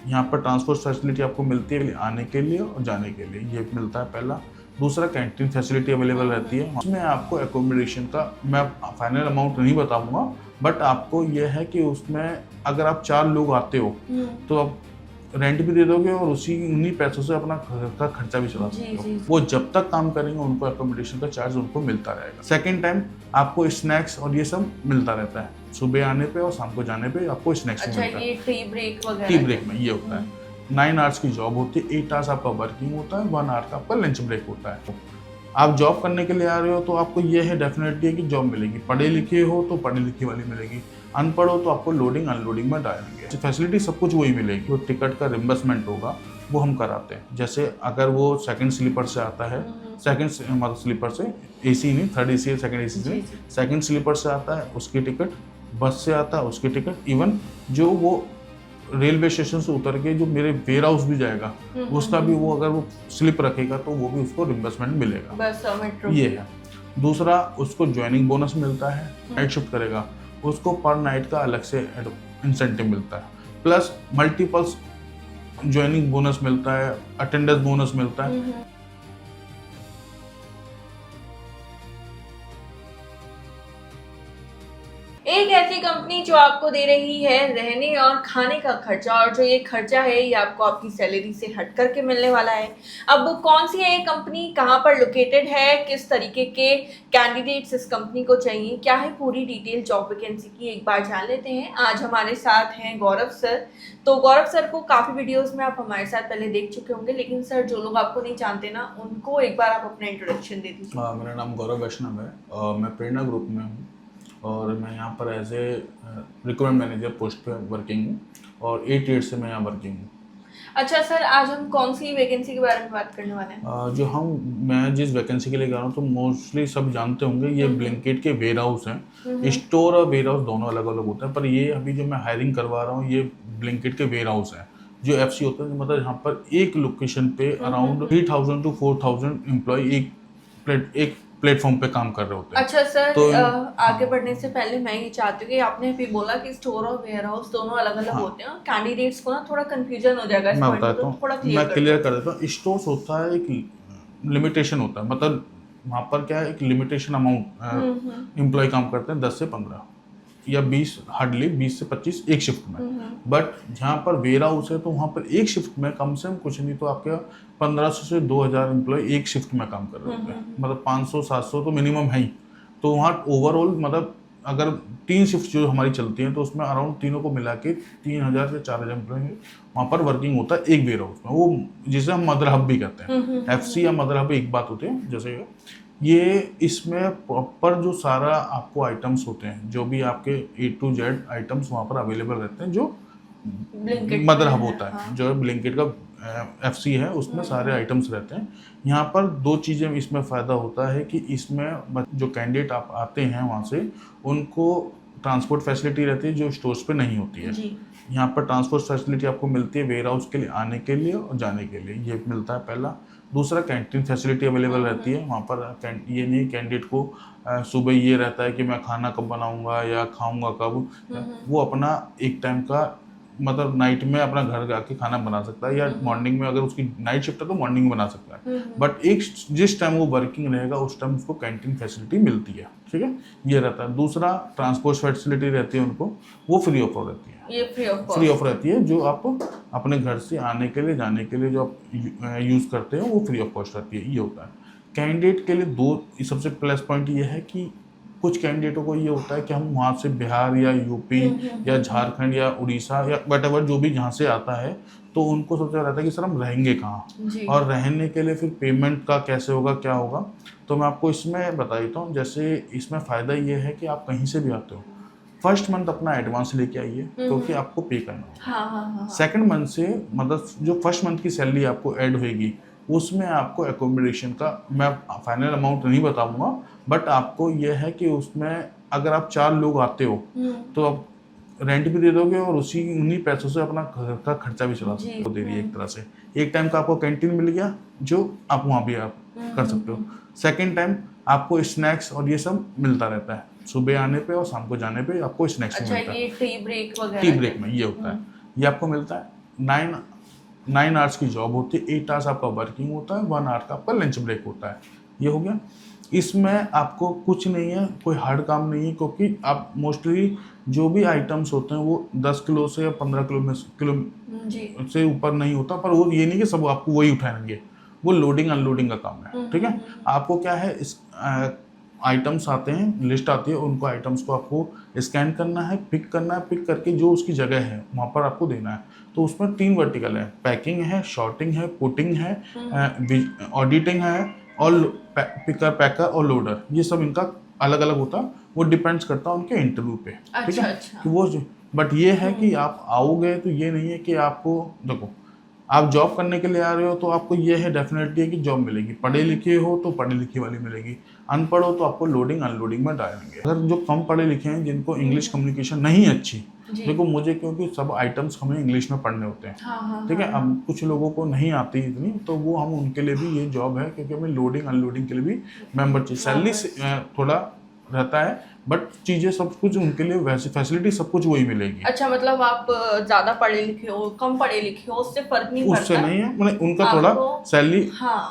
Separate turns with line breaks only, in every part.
यहाँ पर transport facility आपको मिलती है आने के लिए और जाने के लिए, ये मिलता है पहला। दूसरा, कैंटीन फैसिलिटी अवेलेबल रहती है। उसमें आपको एकोमोडेशन का मैं फाइनल अमाउंट नहीं बताऊंगा, बट आपको ये है कि उसमें अगर आप 4 लोग आते हो तो आप रेंट भी दे दोगे और उन्हीं पैसों से अपना घर का खर्चा भी चला सकते हो। वो जब तक काम करेंगे उनको एकोमोडेशन का चार्ज उनको मिलता रहेगा। सेकेंड टाइम आपको स्नैक्स और ये सब मिलता रहता है, सुबह आने पे और शाम को जाने पे आपको स्नैक्स मिलता है।
ये टी ब्रेक वगैरह?
टी ब्रेक में ये होता है 9 आवर्स की जॉब होती है, 8 आवर्स आपका वर्किंग होता है, 1 आवर का आपका लंच ब्रेक होता है। आप जॉब करने के लिए आ रहे हो तो आपको ये है डेफिनेटली कि जॉब मिलेगी। पढ़े लिखे हो तो पढ़े लिखे वाली मिलेगी, अनपढ़ हो तो आपको लोडिंग अनलोडिंग में डालेंगे। फैसिलिटी सब कुछ वही मिलेगी। तो टिकट का रिम्बर्समेंट होगा वो हम कराते हैं। जैसे अगर वो सेकंड स्लीपर से आता है, सेकंड मतलब स्लीपर से एसी नहीं, थर्ड एसी है, सेकंड एसी से सेकंड स्लीपर से आता है उसकी टिकट, बस से आता है उसकी टिकट, इवन जो वो रेलवे स्टेशन से उतर के जो मेरे वेयर हाउस भी जाएगा उसका भी वो अगर वो स्लिप रखेगा तो वो भी उसको रिम्बर्समेंट मिलेगा।
बस मेट्रो
ये है। दूसरा, उसको ज्वाइनिंग बोनस मिलता है, नाइट शिफ्ट करेगा उसको पर नाइट का अलग से इंसेंटिव मिलता है, प्लस मल्टीपल्स ज्वाइनिंग बोनस मिलता है, अटेंडेंस बोनस मिलता है।
एक ऐसी कंपनी जो आपको दे रही है रहने और खाने का खर्चा, और जो ये खर्चा है ये आपको आपकी सैलरी से हट करके मिलने वाला है। अब कौन सी है ये कंपनी, कहाँ पर लोकेटेड है, किस तरीके के कैंडिडेट्स इस कंपनी को चाहिए, क्या है पूरी डिटेल जॉब वैकेंसी की, एक बार जान लेते हैं। आज हमारे साथ हैं गौरव सर। तो गौरव सर को काफ़ी वीडियोज़ में आप हमारे साथ पहले देख चुके होंगे, लेकिन सर जो लोग आपको नहीं जानते ना उनको एक बार आप अपना इंट्रोडक्शन दे दीजिए।
मेरा नाम गौरव वैष्णव है और मैं प्रेरणा ग्रुप में हूँ और मैं यहाँ पर as a recruitment manager post पे वर्किंग हूँ और 8 ईयर से मैं यहाँ वर्किंग हूँ।
अच्छा सर, आज हम कौन सी वैकेंसी के बारे में बात करने वाले हैं?
मैं जिस वैकेंसी के लिए गा रहा हूँ तो मोस्टली सब जानते होंगे ये ब्लिंकिट के वेयर हाउस हैं। स्टोर और वेयर हाउस दोनों अलग अलग होते हैं, पर ये अभी जो मैं हायरिंग करवा रहा हूँ ये ब्लिंकिट के वेयर हाउस हैं जो एफसी होते हैं। मतलब यहाँ पर एक लोकेशन पे अराउंड 3000 to 4000 एम्प्लॉय एक प्लेटफॉर्म पे काम कर रहे होते हैं।
अच्छा सर, तो आगे बढ़ने से पहले मैं ये चाहती हूँ कि आपने अभी बोला कि स्टोर और वेयर हाउस दोनों अलग अलग होते हैं, कैंडिडेट्स को ना थोड़ा कंफ्यूजन हो जाएगा इस
मैं
पॉइंट पे,
बताता
तो
हूँ,
थोड़ा
मैं क्लियर कर देता हूँ। स्टोर्स होता है एक लिमिटेशन होता है, मतलब वहाँ पर क्या है एक लिमिटेशन अमाउंट एम्प्लॉय काम करते हैं 10 से 15 या 20, हार्डली 20 से 25 एक शिफ्ट में। बट जहाँ पर वेयर हाउस है तो वहाँ पर एक शिफ्ट में कम से कम कुछ नहीं तो आपके 1500 से 2000 एम्प्लॉय एक शिफ्ट में काम कर रहे होते हैं। मतलब 500-700 तो मिनिमम है ही। तो वहाँ ओवरऑल मतलब अगर 3 शिफ्ट जो हमारी चलती हैं तो उसमें अराउंड तीनों को मिला के 3000 से 4000 एम्प्लॉय वहाँ पर वर्किंग होता है एक वेयर हाउस में, वो जिसे हम मदर हब भी कहते हैं। एफसी या मदर हब एक बात होती है। जैसे ये इसमें प्रॉपर जो सारा आपको आइटम्स होते हैं, जो भी आपके A to Z आइटम्स वहाँ पर अवेलेबल रहते हैं, जो मदर हब होता है जो ब्लिंकिट का एफसी है उसमें सारे आइटम्स रहते हैं। यहाँ पर 2 चीज़ें इसमें फ़ायदा होता है कि इसमें जो कैंडिडेट आप आते हैं वहाँ से उनको ट्रांसपोर्ट फैसिलिटी रहती है जो स्टोर्स पे नहीं होती है। यहाँ पर ट्रांसपोर्ट फैसिलिटी आपको मिलती है वेयर हाउस के लिए आने के लिए और जाने के लिए, ये मिलता है पहला। दूसरा, कैंटीन फैसिलिटी अवेलेबल रहती है वहाँ पर। ये नहीं कैंडिडेट को सुबह ये रहता है कि मैं खाना कब बनाऊंगा या खाऊंगा कब, वो अपना एक टाइम का मतलब नाइट में अपना घर जाके खाना बना सकता है या मॉर्निंग में अगर उसकी नाइट शिफ्ट है तो मॉर्निंग में बना सकता है। बट एक जिस टाइम वो वर्किंग रहेगा उस टाइम उसको कैंटीन फैसिलिटी मिलती है। ठीक है, ये रहता है। दूसरा, ट्रांसपोर्ट फैसिलिटी रहती है उनको, वो फ्री ऑफ रहती है।
ये
फ्री ऑफ रहती है जो आप अपने घर से आने के लिए जाने के लिए जो आप यूज़ करते हैं वो फ्री ऑफ कॉस्ट रहती है। ये होता है कैंडिडेट के लिए। 2 सबसे प्लस पॉइंट ये है कि कुछ कैंडिडेटों को ये होता है कि हम वहाँ से बिहार या यूपी या झारखंड या उड़ीसा या वटेवर जो भी जहाँ से आता है तो उनको सबसे रहता है कि सर हम रहेंगे कहाँ और रहने के लिए फिर पेमेंट का कैसे होगा क्या होगा। तो मैं आपको इसमें बता देता हूँ। जैसे इसमें फ़ायदा ये है कि आप कहीं से भी आते हो, फर्स्ट मंथ अपना एडवांस लेके आइए क्योंकि आपको पे करना होगा। सेकंड मंथ से मतलब जो फर्स्ट मंथ की सैलरी आपको ऐड होएगी उसमें आपको एकोमोडेशन का मैं फाइनल अमाउंट नहीं बताऊंगा, बट आपको यह है कि उसमें अगर आप 4 लोग आते हो तो आप रेंट भी दे दोगे और उन्हीं पैसों से अपना घर का खर्चा भी चला सकते हो। दे रही है एक तरह से। एक टाइम का आपको कैंटीन मिल गया जो आप वहाँ भी आप कर सकते हो। सेकेंड टाइम आपको स्नैक्स और ये सब मिलता रहता है, सुबह आने पे और शाम को जाने पे आपको स्नैक्स मिलता है।
ये टी ब्रेक वगैरह?
टी ब्रेक में ये होता है, ये आपको मिलता है। 9 आवर्स की जॉब होती है, 8 आवर्स आपका वर्किंग होता है, 1 आवर का आपका लंच ब्रेक होता है। ये हो गया। इसमें आपको कुछ नहीं है, कोई हार्ड काम नहीं है, क्योंकि आप मोस्टली जो भी आइटम्स होते हैं वो 10 किलो से या 15 किलो
जी।
से ऊपर नहीं होता, पर वो ये नहीं कि सब आपको वही उठाएंगे, वो लोडिंग अनलोडिंग का काम है। ठीक है, आपको क्या है, इस आइटम्स आते हैं, लिस्ट आती है, उनको आइटम्स को आपको स्कैन करना है, पिक करना है, पिक करके जो उसकी जगह है वहाँ पर आपको देना है। तो उसमें 3 वर्टिकल है, पैकिंग है, शॉर्टिंग है, पुटिंग है, ऑडिटिंग है, और पिकर, पैकर और लोडर। ये सब इनका अलग अलग होता है, वो डिपेंड्स करता है उनके इंटरव्यू पे। ठीक है, कि वो बट ये है कि आप आओगे तो ये नहीं है कि आपको, देखो आप जॉब करने के लिए आ रहे हो तो आपको ये है डेफिनेटली है कि जॉब मिलेगी, पढ़े लिखे हो तो पढ़े लिखे वाली मिलेगी, अनपढ़ हो तो आपको लोडिंग अनलोडिंग में डालेंगे। अगर जो कम पढ़े लिखे हैं, जिनको इंग्लिश कम्युनिकेशन नहीं अच्छी, देखो मुझे क्योंकि सब आइटम्स हमें इंग्लिश में पढ़ने होते हैं। ठीक है, अब कुछ लोगों को नहीं आती इतनी, तो वो हम उनके लिए भी ये जॉब है, क्योंकि हमें लोडिंग अनलोडिंग के लिए भी मेंबर चाहिए। सैलरी थोड़ा रहता है, बट चीजें सब कुछ उनके लिए वैसे फैसिलिटी सब कुछ वही मिलेगी।
अच्छा, मतलब आप ज्यादा पढ़े लिखे हो, कम पढ़े लिखे हो, उससे फर्क नहीं पड़ता?
उससे नहीं है, मतलब उनका थोड़ा सैलरी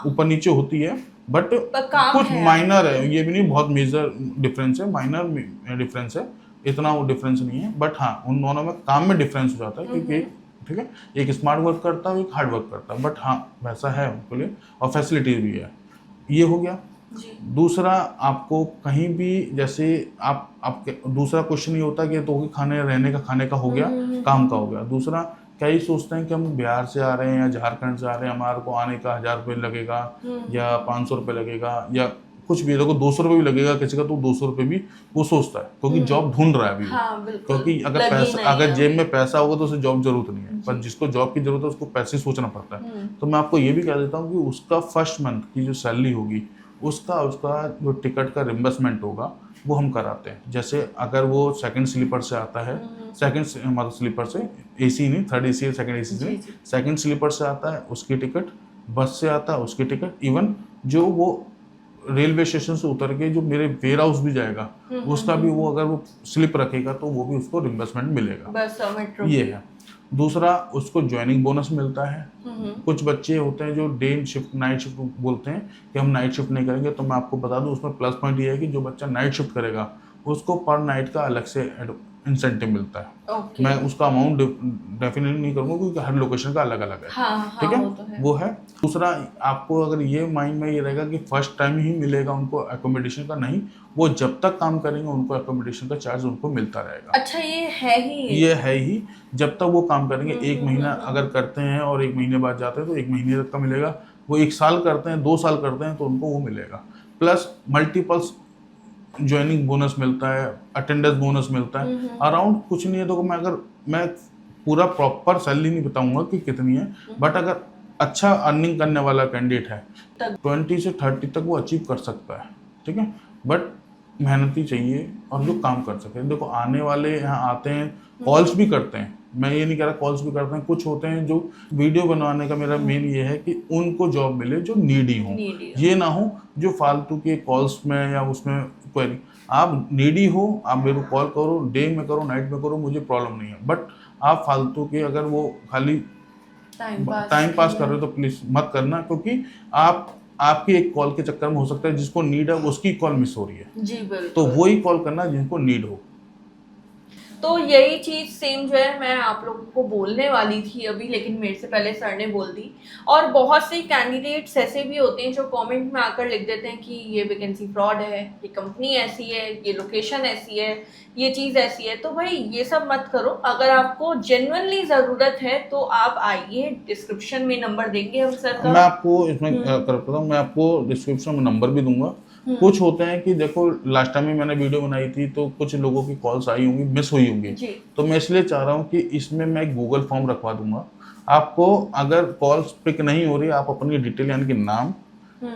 ऊपर नीचे होती है, बट कुछ माइनर है, ये भी नहीं बहुत मेजर डिफरेंस है, माइनर डिफरेंस है, इतना वो डिफरेंस नहीं है। बट हाँ, उन दोनों में काम में डिफरेंस हो जाता है, क्योंकि ठीक है, एक स्मार्ट वर्क करता है, एक हार्ड वर्क करता है, बट हाँ वैसा है उनके लिए, और फैसिलिटीज भी है। ये हो गया। दूसरा, आपको कहीं भी जैसे आपके दूसरा क्वेश्चन ये होता है कि तो खाने रहने का, खाने का हो गया, काम का हो गया। दूसरा, कई सोचते हैं कि हम बिहार से आ रहे हैं या झारखंड से आ रहे हैं, हमारे को आने का 1000 रुपये लगेगा या 500 रुपये लगेगा, या कुछ भी, देखो 200 रुपये भी लगेगा किसी का, तो 200 रुपये भी वो सोचता है, क्योंकि जॉब ढूंढ रहा है अभी। क्योंकि अगर जेब में पैसा होगा तो उसे जॉब जरूरत नहीं है, पर जिसको जॉब की जरूरत है उसको पैसे सोचना पड़ता है। तो मैं आपको ये भी कह देता हूँ कि उसका फर्स्ट मंथ की जो सैलरी होगी, उसका जो टिकट का रिम्बर्समेंट होगा वो हम कराते हैं। जैसे अगर वो सेकंड स्लीपर से आता है, सेकंड मतलब स्लीपर से, एसी नहीं, थर्ड एसी है, सेकंड एसी से, सेकंड स्लीपर से आता है, उसकी टिकट, बस से आता है उसकी टिकट, इवन जो वो रेलवे स्टेशन से उतर के जो मेरे वेयर हाउस भी जाएगा, उसका भी वो अगर वो स्लिप रखेगा तो वो भी उसको रिम्बर्समेंट मिलेगा।
बस
ये है। दूसरा, उसको ज्वाइनिंग बोनस मिलता है। कुछ बच्चे होते हैं जो डे शिफ्ट, नाइट शिफ्ट बोलते हैं कि हम नाइट शिफ्ट नहीं करेंगे, तो मैं आपको बता दूं उसमें प्लस पॉइंट ये है कि जो बच्चा नाइट शिफ्ट करेगा उसको पर नाइट का अलग से इंसेंटिव मिलता है। मैं उसका अमाउंट डेफिनेटली नहीं करूंगा, क्योंकि हर लोकेशन का अलग अलग है। ठीक है, वो है। दूसरा, आपको अगर ये माइंड में ये रहेगा कि फर्स्ट टाइम ही मिलेगा उनको एकोमोडेशन का, नहीं, वो जब तक काम करेंगे उनको एकोमोडेशन का चार्ज उनको मिलता रहेगा।
अच्छा, ये है ही
जब तक वो काम करेंगे। 1 महीना अगर करते हैं और 1 महीने बाद जाते हैं तो 1 महीने तक का मिलेगा। वो 1 साल करते हैं, 2 साल करते हैं, तो उनको वो मिलेगा। प्लस मल्टीपल्स ज्वाइनिंग बोनस मिलता है, अटेंडेंस बोनस मिलता है। अराउंड कुछ नहीं है, तो मैं पूरा प्रॉपर सैलरी नहीं बताऊंगा कि कितनी है, बट अगर अच्छा अर्निंग करने वाला कैंडिडेट है 20 से 30 तक वो अचीव कर सकता है। ठीक है, बट मेहनती चाहिए और जो काम कर सके। देखो आने वाले यहाँ आते हैं, कॉल्स भी करते हैं, मैं ये नहीं कह रहा, कॉल्स भी करते हैं। कुछ होते हैं जो वीडियो बनवाने का मेरा मेन ये है कि उनको जॉब मिले जो नीडी हो, ये ना हो जो फालतू के कॉल्स में या उसमें क्वेरी। आप नीडी हो, आप मेरे को कॉल करो, डे में करो, नाइट में करो, मुझे प्रॉब्लम नहीं है, बट आप फालतू के अगर वो खाली टाइम पास कर रहे हो तो प्लीज मत करना, क्योंकि आपकी एक कॉल के चक्कर में हो सकता है जिसको नीड है उसकी कॉल मिस हो रही है।
जी बिल्कुल।
तो वही कॉल करना जिनको नीड हो।
तो यही चीज सेम जो है मैं आप लोगों को बोलने वाली थी अभी, लेकिन मेरे से पहले सर ने बोल दी। और बहुत से कैंडिडेट्स ऐसे भी होते हैं जो कमेंट में आकर लिख देते हैं कि ये वैकेंसी फ्रॉड है, ये कंपनी ऐसी है, ये लोकेशन ऐसी है, ये चीज़ ऐसी है। तो भाई ये सब मत करो। अगर आपको जेन्युइनली ज़रूरत है तो आप आइए, डिस्क्रिप्शन में नंबर देंगे हम सर का।
मैं आपको इसमें करता हूँ, मैं आपको डिस्क्रिप्शन में नंबर भी दूंगा। कुछ होते हैं कि देखो लास्ट टाइम में मैंने वीडियो बनाई थी तो कुछ लोगों की कॉल्स आई होंगी, मिस हुई होंगी, तो मैं इसलिए चाह रहा हूँ कि इसमें मैं गूगल फॉर्म रखवा दूंगा। आपको अगर कॉल्स पिक नहीं हो रही, आप अपनी डिटेल यानी कि नाम,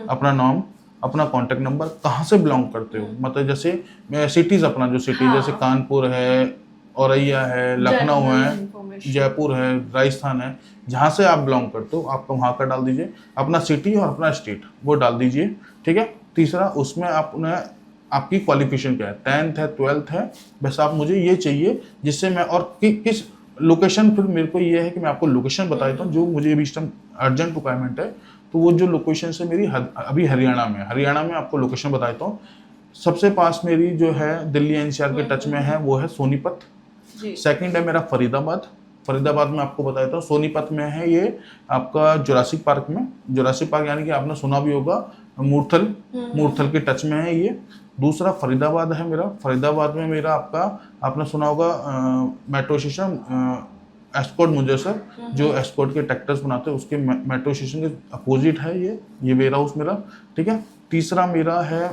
अपना नाम, अपना कॉन्टेक्ट नंबर, कहाँ से बिलोंग करते हो, मतलब जैसे सिटीज, अपना जो सिटी जैसे कानपुर है, औरैया है, लखनऊ है, जयपुर है, राजस्थान है, जहाँ से आप बिलोंग करते हो आपका वहाँ का डाल दीजिए, अपना सिटी और अपना स्टेट वो डाल दीजिए। ठीक है। तीसरा, उसमें आपकी क्वालिफिकेशन क्या है, 10th है, 12th है, बस आप मुझे ये चाहिए जिससे मैं, और किस लोकेशन फिर मेरे को ये है कि मैं आपको लोकेशन बता देता हूँ जो मुझे अभी इस टाइम अर्जेंट रिक्वायरमेंट है। तो वो जो लोकेशन है मेरी अभी हरियाणा में, आपको लोकेशन बता देता हूँ। सबसे पास मेरी जो है दिल्ली एनसीआर के टच में है वो है सोनीपत। सेकंड है मेरा फरीदाबाद में आपको बता देता हूँ। सोनीपत में है ये आपका जुरासिक पार्क में, जुरासिक पार्क यानी कि आपने सुना भी होगा, मूर्थल के टच में है ये। दूसरा फरीदाबाद है मेरा, फरीदाबाद में मेरा आपने सुना होगा मेट्रो स्टेशन एस्कॉर्ट मुजस्सर, जो एस्कॉर्ट के ट्रैक्टर्स बनाते हैं उसके मेट्रो स्टेशन के अपोजिट है ये वेयर हाउस मेरा, ठीक है। तीसरा मेरा है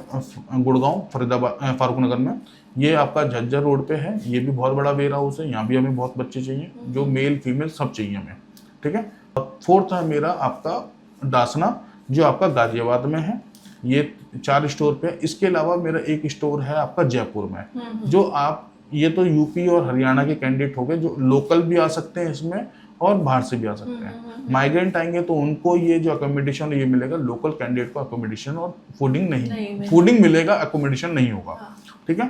गुड़गांव फरीदाबाद फारूक नगर में, ये आपका झज्जर रोड पे है, ये भी बहुत बड़ा वेयर हाउस है, यहाँ भी हमें बहुत बच्चे चाहिए, जो मेल फीमेल सब चाहिए हमें, ठीक है। फोर्थ है मेरा आपका डासना, जो आपका गाजियाबाद में है, ये 4 स्टोर पे है। इसके अलावा मेरा एक स्टोर है आपका जयपुर में, जो आप ये तो यूपी और हरियाणा के कैंडिडेट हो गए जो लोकल भी आ सकते हैं इसमें और बाहर से भी आ सकते हैं। माइग्रेंट आएंगे तो उनको ये जो अकोमोडेशन ये मिलेगा, लोकल कैंडिडेट को अकोमोडेशन और फूडिंग नहीं फूडिंग मिलेगा, अकोमोडेशन नहीं होगा, ठीक है।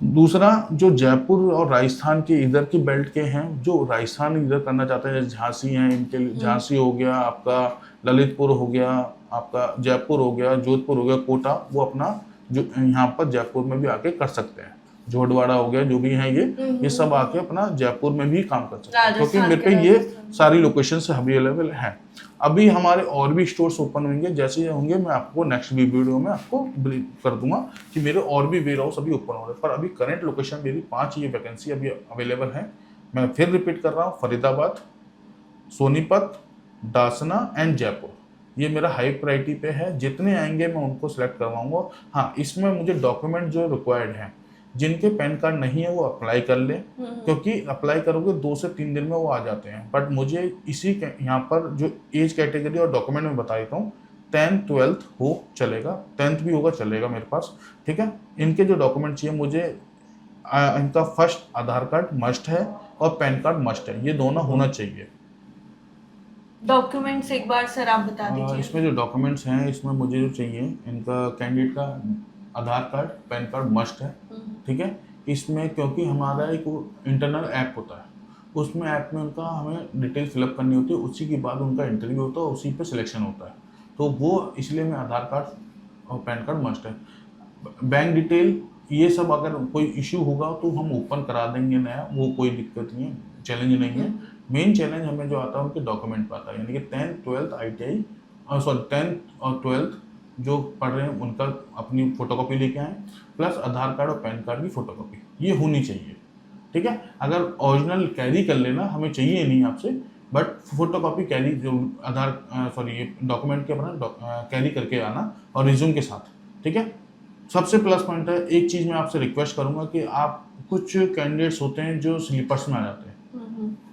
दूसरा जो जयपुर और राजस्थान के इधर की बेल्ट के हैं, जो राजस्थान इधर करना चाहते हैं, झांसी हैं, इनके लिए झांसी हो गया आपका, ललितपुर हो गया आपका, जयपुर हो गया, जोधपुर हो गया, कोटा, वो अपना जो यहाँ पर जयपुर में भी आके कर सकते हैं। झोटवाड़ा हो गया, जो भी है ये सब आके अपना जयपुर में भी काम कर सकते हैं, क्योंकि मेरे पे ये सारी लोकेशन से अवेलेबल है। अभी हमारे और भी स्टोर्स ओपन होंगे, जैसे होंगे मैं आपको नेक्स्ट वीडियो में आपको ब्रीफ कर दूंगा कि मेरे और भी वेयर हाउस अभी ओपन हो रहे हैं। पर अभी करंट लोकेशन मेरी 5 ये वैकेंसी अभी अवेलेबल है। मैं फिर रिपीट कर रहा हूँ, फरीदाबाद, सोनीपत, डासना एंड जयपुर, ये मेरा हाई प्रायोरिटी पे है। जितने आएंगे मैं उनको सिलेक्ट करवाऊंगा। हाँ, इसमें मुझे डॉक्यूमेंट जो रिक्वायर्ड हैं, जिनके पैन कार्ड नहीं है वो अप्लाई कर ले, क्योंकि अप्लाई करोगे 2 से 3 दिन में वो आ जाते हैं। बट मुझे इसी यहाँ पर जो एज कैटेगरी और डॉक्यूमेंट में बता देता हूँ, 10th 12th हो चलेगा, 10th भी होगा चलेगा मेरे पास, ठीक है। इनके जो डॉक्यूमेंट चाहिए मुझे, इनका फर्स्ट आधार कार्ड मस्ट है और पैन कार्ड मस्ट है, ये दोनों होना चाहिए।
डॉक्यूमेंट्स एक बार सर आप बता दीजिए।
इसमें जो डॉक्यूमेंट्स हैं, इसमें मुझे जो चाहिए, इनका कैंडिडेट का आधार कार्ड, पैन कार्ड मस्ट है, ठीक है। इसमें क्योंकि हमारा एक इंटरनल ऐप होता है, उसमें ऐप में उनका हमें डिटेल फिलअप करनी होती है, उसी के बाद उनका इंटरव्यू होता है, उसी पे सिलेक्शन होता है। तो वो इसलिए मैं आधार कार्ड और पैन कार्ड मस्ट है। बैंक डिटेल ये सब अगर कोई इशू होगा तो हम ओपन करा देंगे नया, वो कोई दिक्कत नहीं है, चैलेंज नहीं है। मेन चैलेंज हमें जो आता है उनके डॉक्यूमेंट पर आता है, यानी कि 10th 12th ITI 10th और 12th जो पढ़ रहे हैं उनका अपनी फोटोकॉपी लेके आएँ, प्लस आधार कार्ड और पैन कार्ड की फोटोकॉपी ये होनी चाहिए, ठीक है। अगर ओरिजिनल कैरी कर लेना, हमें चाहिए नहीं आपसे, बट फोटोकॉपी कैरी जो ये डॉक्यूमेंट के अपना कैरी करके आना और रिज्यूम के साथ, ठीक है। सबसे प्लस पॉइंट है, एक चीज़ मैं आपसे रिक्वेस्ट करूंगा कि आप, कुछ कैंडिडेट्स होते हैं जो स्लीपर्स में आ जाते हैं,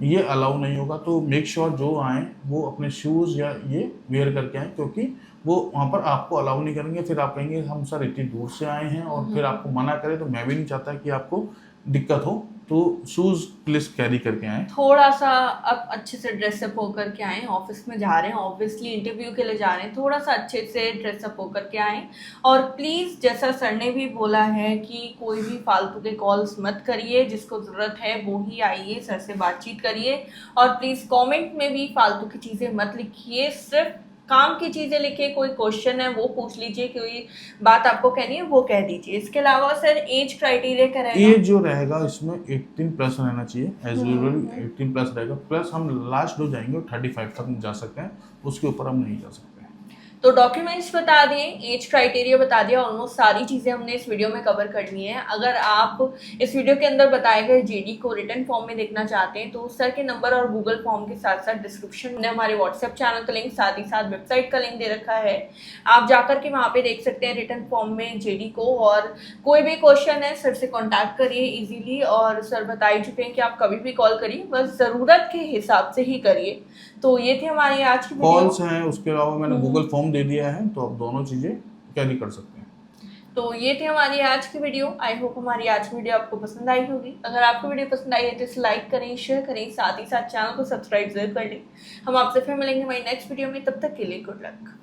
ये अलाउ नहीं होगा। तो मेक श्योर जो आए वो अपने शूज़ या ये वेयर करके आए, क्योंकि वो वहाँ पर आपको अलाउ नहीं करेंगे। फिर आप कहेंगे हम सर इतनी दूर से आए हैं, और फिर आपको मना करें, तो मैं भी नहीं चाहता कि आपको दिक्कत हो। तो शूज़ प्लीज़ कैरी करके आएँ।
थोड़ा सा आप अच्छे से ड्रेसअप होकर के आएँ, ऑफिस में जा रहे हैं, ऑब्वियसली इंटरव्यू के लिए जा रहे हैं, थोड़ा सा अच्छे से ड्रेसअप होकर के आएँ। और प्लीज़, जैसा सर ने भी बोला है कि कोई भी फालतू के कॉल्स मत करिए, जिसको ज़रूरत है वो ही आइए, सर से बातचीत करिए। और प्लीज़ कमेंट में भी फालतू की चीज़ें मत लिखिए, सिर्फ काम की चीज़ें लिखिए। कोई क्वेश्चन है वो पूछ लीजिए, कोई बात आपको कहनी है वो कह दीजिए। इसके अलावा सर एज क्राइटेरिया क्या रहेगा?
एज जो रहेगा इसमें 18+ रहना चाहिए, एज यूजुअल 18+ रहेगा, प्लस हम लास्ट जो जाएंगे 35 तक जा सकते हैं, उसके ऊपर हम नहीं जा सकते।
तो डॉक्यूमेंट्स बता दिए, एज क्राइटेरिया बता दिया, ऑलमोस्ट सारी चीज़ें हमने इस वीडियो में कवर करनी है। अगर आप इस वीडियो के अंदर बताए गए जेडी को रिटन फॉर्म में देखना चाहते हैं तो सर के नंबर और गूगल फॉर्म के साथ साथ डिस्क्रिप्शन में हमारे व्हाट्सएप चैनल का लिंक, साथ ही साथ वेबसाइट का लिंक दे रखा है, आप जाकर के वहाँ पे देख सकते हैं रिटन फॉर्म में जेडी को। और कोई भी क्वेश्चन है सर से कॉन्टैक्ट करिए इजीली, और सर बता ही चुके हैं कि आप कभी भी कॉल करिए, बस ज़रूरत के हिसाब से ही करिए। तो ये थी हमारी आज की
कॉल्स हैं, उसके अलावा मैंने गूगल फॉर्म दे दिया है, तो आप दोनों चीज़ें कैरी कर सकते हैं।
तो ये थी हमारी आज की वीडियो। आई होप हमारी आज की वीडियो आपको पसंद आई होगी। अगर आपको वीडियो पसंद आई है तो इसे लाइक करें, शेयर करें, साथ ही साथ चैनल को सब्सक्राइब जरूर कर लें। हम आपसे फिर मिलेंगे हमारी नेक्स्ट वीडियो में, तब तक के लिए गुड लक।